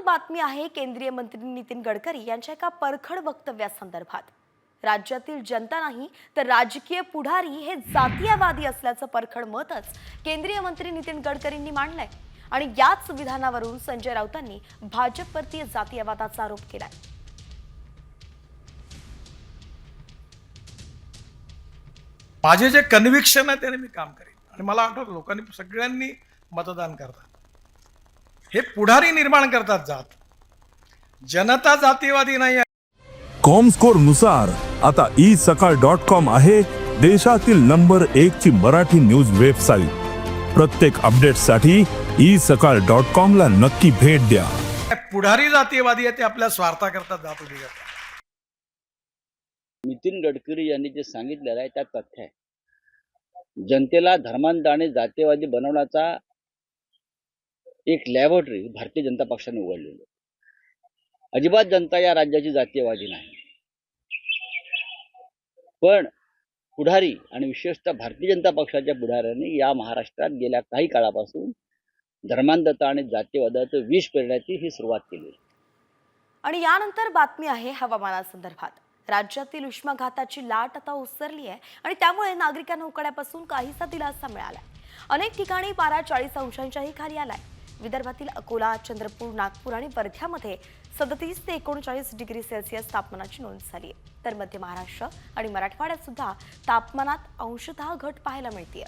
बातमी आहे केंद्रीय मंत्री नितीन गडकरी यांच्या एका परखड वक्तव्यासंदर्भात। राज्यातील जनता नाही तर राजकीय पुढारी हे जातीयवादी असल्याचं परखड मतच केंद्रीय मंत्री नितीन गडकरींनी मांडलंय आणि याच विधानावरून संजय राऊतांनी भाजपवरती जातीयवादाचा आरोप केलाय। माझे जे कन्व्हिक्शन आहे त्याने मी काम करेन आणि मला आठवतं लोकांनी सगळ्यांनी मतदान करतात। हे पुढारी निर्माण करतात जात, जनता जातीवादी नाही। कॉमस्कोर नुसार आता isakal.com आहे देशातील नंबर 1 ची मराठी न्यूज वेबसाईट। प्रत्येक अपडेटसाठी isakal.com ला नक्की भेट द्या। पुढारी जातीयवादी आहे ते आपल्या स्वार्थाकरता जात उभी करतात। नितीन गडकरी यांनी जे सांगितलेलं आहे त्यात तथ्य आहे। जनतेला धर्मांध आणि जातीयवादी बनवण्याचा एक लॅबोरेटरी भारतीय जनता पक्षाने उघडलेली आहे। अजिबात जनता या राज्याची जातीयवादी नाही, पण पुढारी आणि विशेषतः भारतीय जनता पक्षाच्या पुढाऱ्यांनी या महाराष्ट्रात गेल्या काही काळापासून धर्मांधता आणि जातीयवादाचं विष पेरण्याची ही सुरुवात केली। आणि यानंतर बातमी आहे हवामानासंदर्भात। राज्यातील उष्माघाताची लाट आता ओसरली आहे आणि त्यामुळे नागरिकांना उकाड्यापासून काहीसा दिलासा मिळालाय। अनेक ठिकाणी पारा 40 अंशांच्याही खाली आलाय। विदर्भातील अकोला, चंद्रपूर, नागपूर आणि वर्ध्यामध्ये 37 ते 39 डिग्री सेल्सिअस तापमानाची नोंद झाली आहे, तर मध्य महाराष्ट्र आणि मराठवाड्यात सुद्धा तापमानात अंशतः घट पाहायला मिळते।